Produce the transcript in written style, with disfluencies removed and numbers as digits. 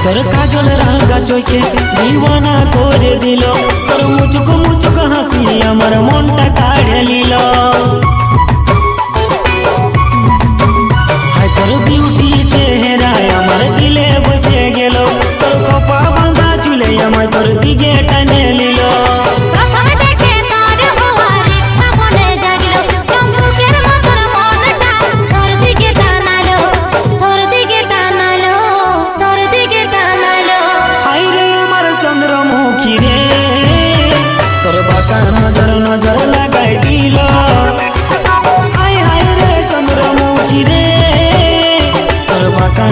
তোর কাজল রাঙা চোখে দিওয়ানা করে দিল, তোর মুচুক মুচুক হাসি আমার মনটা কাড়ে নিল। হায় তোর বিউটি চেহারায় আমার দিলে বসে গেল, তোর খোপা বাঁধা চুলে আমায় তোর দিকে টানে নিল। নজর নজর লাগাই দিল, হায় হায় রে চন্দ্রমুখী রে, তোর বাঁকা